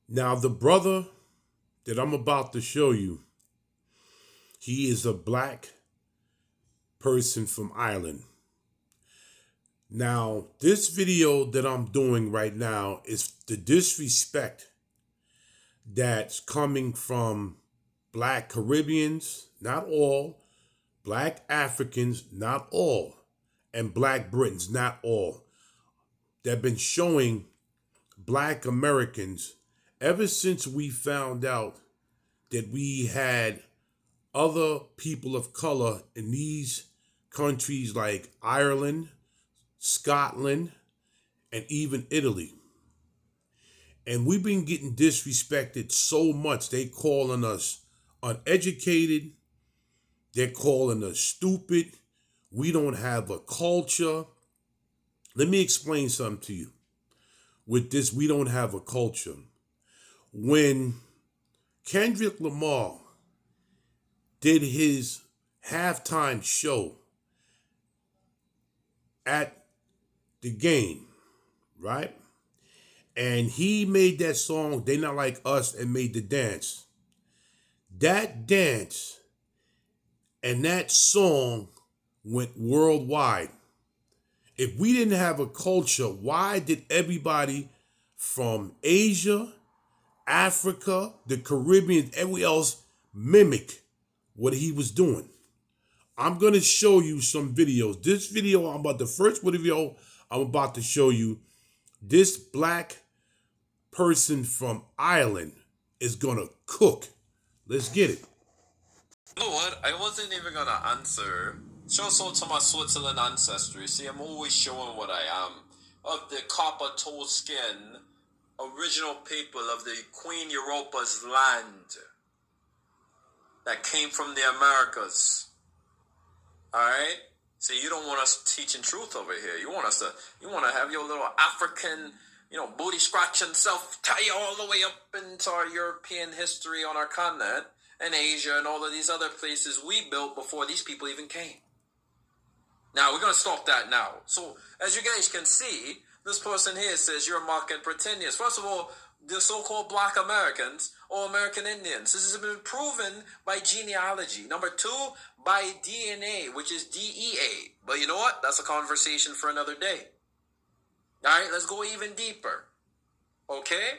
Now, the brother that I'm about to show you, he is a black person from Ireland. Now, this video that I'm doing right now is the disrespect that's coming from black Caribbeans, not all, black Africans, not all, and black Britons, not all, that have been showing black Americans ever since we found out that we had other people of color in these countries like Ireland, Scotland, and even Italy. And we've been getting disrespected so much. They calling us uneducated. They're calling us stupid. We don't have a culture. Let me explain something to you. With this, we don't have a culture. When Kendrick Lamar did his halftime show at the game, right? And he made that song, They Not Like Us, and made the dance. That dance and that song went worldwide. If we didn't have a culture, why did everybody from Asia, Africa, the Caribbean, everywhere else mimic what he was doing? I'm going to show you some videos. This video, the first video I'm about to show you, this black person from Ireland is going to cook. Let's get it. You know what? I wasn't even gonna answer. Shows out to my Switzerland ancestry. See, I'm always showing what I am. Of the copper toe skin, original people of the Queen Europa's land that came from the Americas. Alright? See, you don't want us teaching truth over here. You want to have your little African, booty scratching self tie you all the way up into our European history on our continent and Asia and all of these other places we built before these people even came. Now, we're going to stop that now. So, as you guys can see, this person here says you're mocking pretendians. First of all, the so-called black Americans or American Indians. This has been proven by genealogy. Number two, by DNA, which is DEA. But you know what? That's a conversation for another day. All right, let's go even deeper. Okay?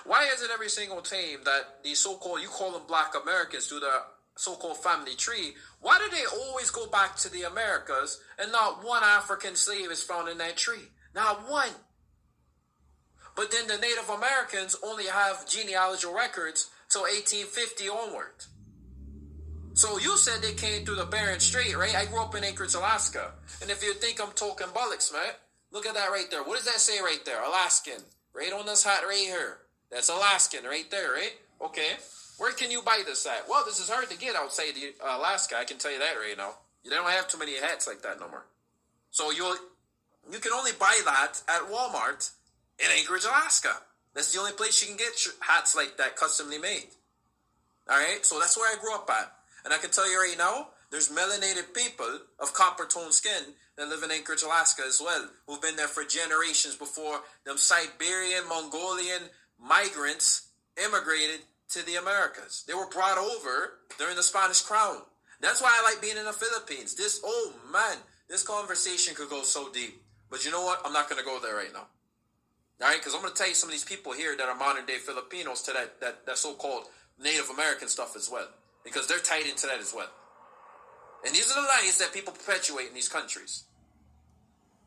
Why is it every single time that the so-called, you call them black Americans, do the so-called family tree, why do they always go back to the Americas and not one African slave is found in that tree? Not one. But then the Native Americans only have genealogical records till 1850 onward. So you said they came through the Bering Strait, right? I grew up in Anchorage, Alaska. And if you think I'm talking bollocks, man, look at that right there. What does that say right there? Alaskan. Right on this hat right here. That's Alaskan right there, right? Okay. Where can you buy this at? Well, this is hard to get outside Alaska. I can tell you that right now. You don't have too many hats like that no more. So you can only buy that at Walmart in Anchorage, Alaska. That's the only place you can get hats like that customly made. All right? So that's where I grew up at. And I can tell you right now, there's melanated people of copper tone skin that live in Anchorage, Alaska as well, who've been there for generations before them Siberian, Mongolian migrants immigrated to the Americas. They were brought over during the Spanish Crown. That's why I like being in the Philippines. This conversation could go so deep. But you know what? I'm not going to go there right now. All right? Because I'm going to tell you some of these people here that are modern day Filipinos to that so-called Native American stuff as well. Because they're tied into that as well. And these are the lies that people perpetuate in these countries.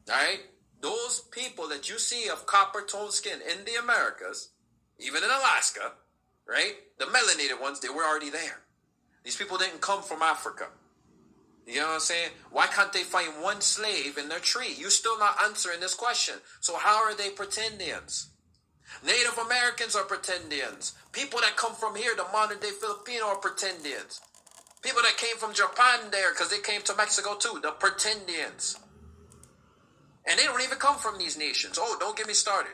All right? Those people that you see of copper-toned skin in the Americas, even in Alaska, right? The melanated ones, they were already there. These people didn't come from Africa. You know what I'm saying? Why can't they find one slave in their tree? You're still not answering this question. So how are they pretendians? Native Americans are pretendians. People that come from here, the modern day Filipino, are pretendians. People that came from Japan there because they came to Mexico too, the pretendians. And they don't even come from these nations. Oh, don't get me started.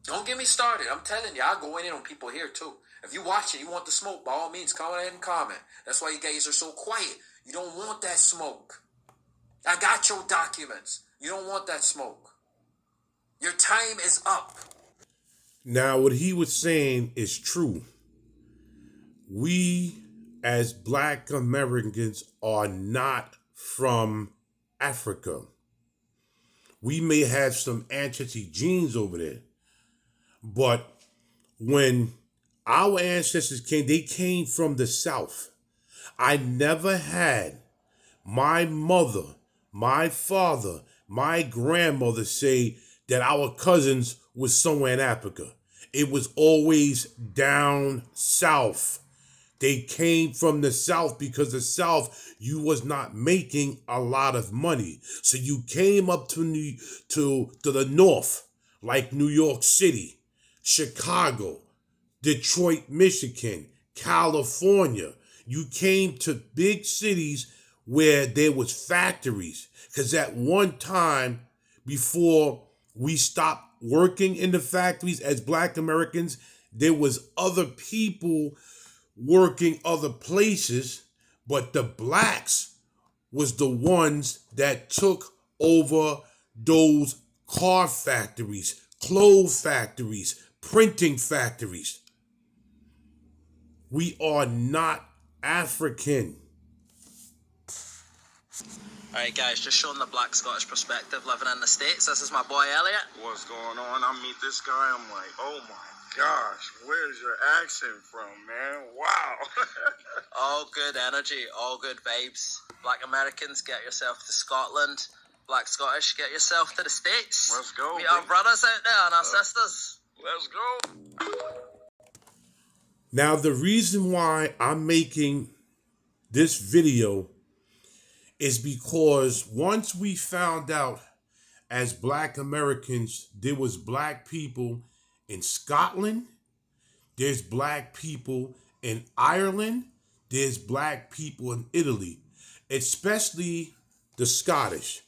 Don't get me started. I'm telling you, I'll go in on people here too. If you watch it, you want the smoke, by all means, come ahead and comment. That's why you guys are so quiet. You don't want that smoke. I got your documents. You don't want that smoke. Your time is up. Now, what he was saying is true. We, as Black Americans, are not from Africa. We may have some ancestry genes over there, but when our ancestors came, they came from the South. I never had my mother, my father, my grandmother say that our cousins was somewhere in Africa. It was always down south. They came from the South because the South, you was not making a lot of money. So you came up to the North, like New York City, Chicago, Detroit, Michigan, California. You came to big cities where there was factories. Because at one time, before we stopped working in the factories as Black Americans, there was other people working other places, but the blacks was the ones that took over those car factories, clothes factories, printing factories. We are not African. Alright guys, just showing the Black Scottish perspective living in the States. This is my boy Elliot. What's going on? I meet this guy, I'm like, oh my gosh, where's your accent from, man? Wow. All good energy, all good vibes. Black Americans, get yourself to Scotland. Black Scottish, get yourself to the States. Let's go. Meet our brothers out there and our sisters. Let's go. Now, the reason why I'm making this video is because once we found out as Black Americans, there was Black people in Scotland, there's Black people in Ireland, there's Black people in Italy, especially the Scottish.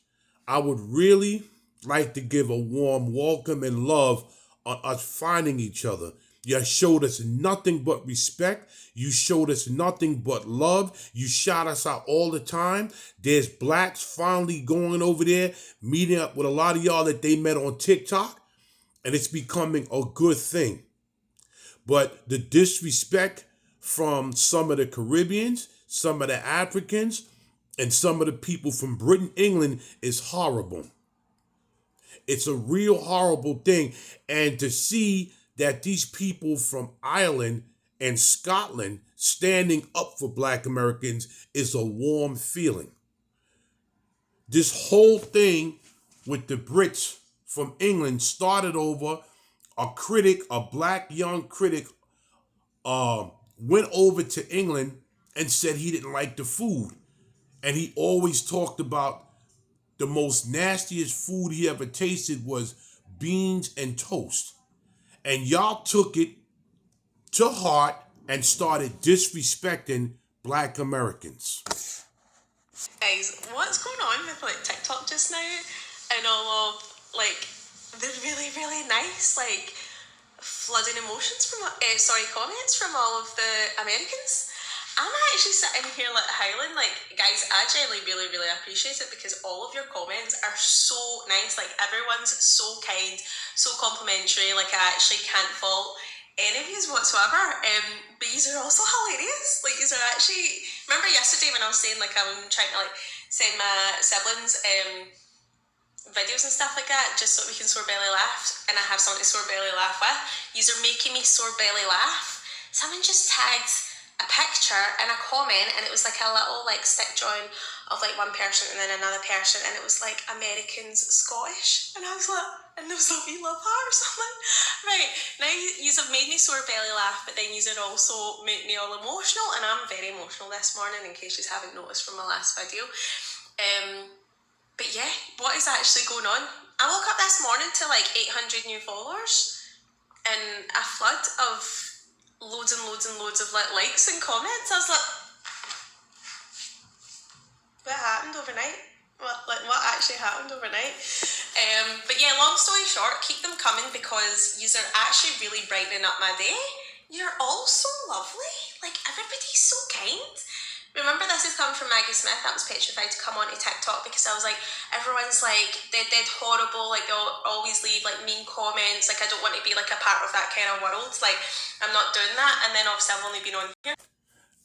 I would really like to give a warm welcome and love on us finding each other. You showed us nothing but respect. You showed us nothing but love. You shout us out all the time. There's blacks finally going over there, meeting up with a lot of y'all that they met on TikTok, and it's becoming a good thing. But the disrespect from some of the Caribbeans, some of the Africans, and some of the people from Britain, England is horrible. It's a real horrible thing. And to see that these people from Ireland and Scotland standing up for Black Americans is a warm feeling. This whole thing with the Brits from England started over a critic, a Black young critic, went over to England and said he didn't like the food. And he always talked about the most nastiest food he ever tasted was beans and toast. And y'all took it to heart and started disrespecting Black Americans. Guys, what's going on with like TikTok just now and all of like the really, really nice like flooding emotions from comments from all of the Americans? I'm actually sitting here like howling, like, guys, I genuinely really, really appreciate it because all of your comments are so nice. Like, everyone's so kind, so complimentary. Like, I actually can't fault any of yous whatsoever. But yous are also hilarious. Like, yous are actually, remember yesterday when I was saying, like, I'm trying to, like, send my siblings videos and stuff like that just so we can sore belly laugh, and I have something to sore belly laugh with. Yous are making me sore belly laugh. Someone just tagged a picture and a comment, and it was like a little like stick drawing of like one person and then another person, and it was like Americans Scottish, and I was like, and there was like, we love her or something. Right, now yous have made me sore belly laugh, but then yous are also make me all emotional, and I'm very emotional this morning in case yous haven't noticed from my last video. But yeah, what is actually going on? I woke up this morning to like 800 new followers and a flood of loads and loads and loads of like likes and comments. I was like, what happened overnight? What actually happened overnight? But yeah, long story short, keep them coming because yous are actually really brightening up my day. You're all so lovely. Like, everybody's so kind. Remember, this is coming from Maggie Smith. I was petrified to come onto TikTok because I was like, everyone's like, they're dead horrible. Like, they'll always leave like mean comments. Like, I don't want to be like a part of that kind of world. Like, I'm not doing that. And then obviously I've only been on here.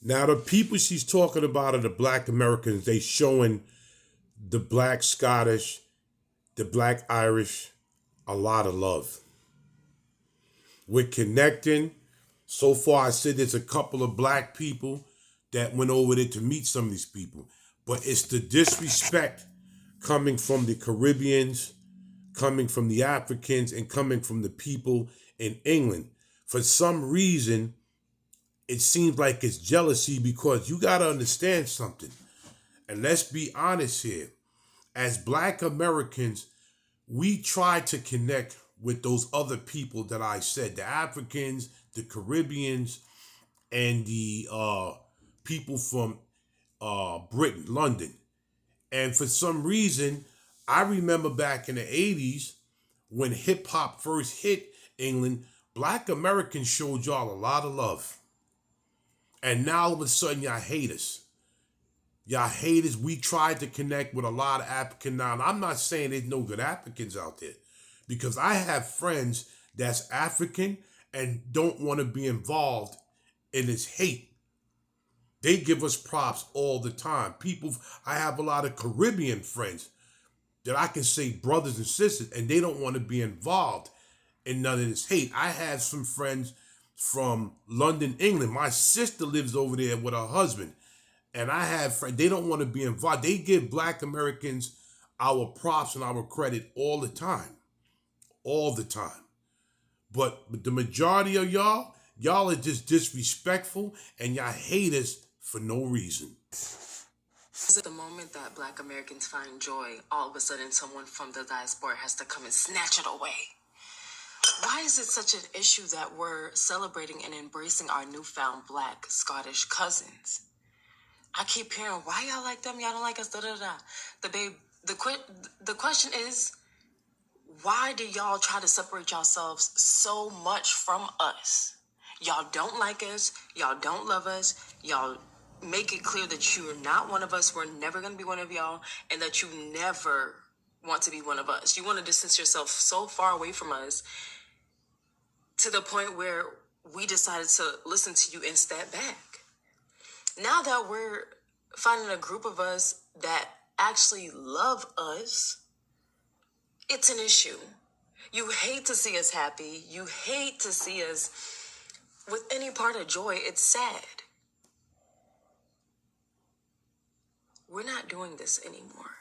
Now, the people she's talking about are the Black Americans. They showing the Black Scottish, the Black Irish a lot of love. We're connecting. So far, I said there's a couple of Black people that went over there to meet some of these people. But it's the disrespect coming from the Caribbeans, coming from the Africans, and coming from the people in England. For some reason, it seems like it's jealousy, because you got to understand something. And let's be honest here. As Black Americans, we try to connect with those other people that I said, the Africans, the Caribbeans, and the people from Britain, London. And for some reason, I remember back in the 80s when hip hop first hit England, Black Americans showed y'all a lot of love. And now all of a sudden y'all hate us. Y'all hate us. We tried to connect with a lot of Africans. Now, and I'm not saying there's no good Africans out there, because I have friends that's African and don't want to be involved in this hate. They give us props all the time. I have a lot of Caribbean friends that I can say brothers and sisters, and they don't want to be involved in none of this hate. I have some friends from London, England. My sister lives over there with her husband. And I have friends, they don't want to be involved. They give Black Americans our props and our credit all the time. All the time. But the majority of y'all are just disrespectful, and y'all hate us for no reason. The moment that Black Americans find joy, all of a sudden someone from the diaspora has to come and snatch it away. Why is it such an issue that we're celebrating and embracing our newfound Black Scottish cousins? I keep hearing, why y'all like them? Y'all don't like us, da-da-da. The question is, why do y'all try to separate yourselves so much from us? Y'all don't like us. Y'all don't love us. Y'all make it clear that you are not one of us. We're never going to be one of y'all, and that you never want to be one of us. You want to distance yourself so far away from us to the point where we decided to listen to you and step back. Now that we're finding a group of us that actually love us, it's an issue. You hate to see us happy. You hate to see us with any part of joy. It's sad. We're not doing this anymore.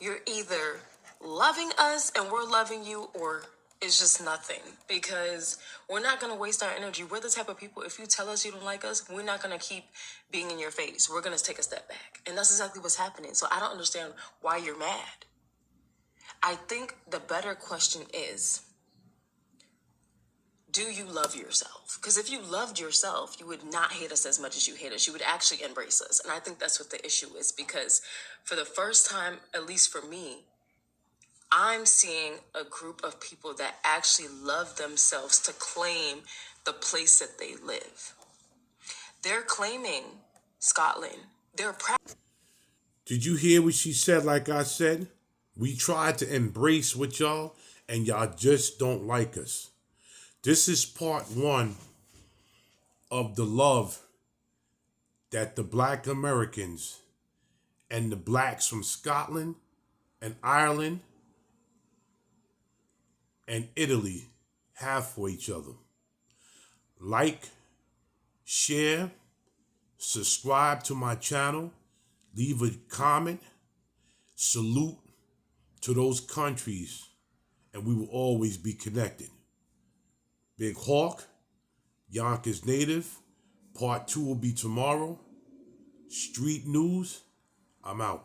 You're either loving us and we're loving you, or it's just nothing, because we're not going to waste our energy. We're the type of people, if you tell us you don't like us, we're not going to keep being in your face. We're going to take a step back. And that's exactly what's happening. So I don't understand why you're mad. I think the better question is, do you love yourself? Because if you loved yourself, you would not hate us as much as you hate us. You would actually embrace us. And I think that's what the issue is, because for the first time, at least for me, I'm seeing a group of people that actually love themselves to claim the place that they live. They're claiming Scotland. They're proud. Did you hear what she said? Like I said, we tried to embrace with y'all, and y'all just don't like us. This is part one of the love that the Black Americans and the Blacks from Scotland and Ireland and Italy have for each other. Like, share, subscribe to my channel, leave a comment, salute to those countries, and we will always be connected. Big Hawk, Yonkers native, part 2 will be tomorrow. Street news, I'm out.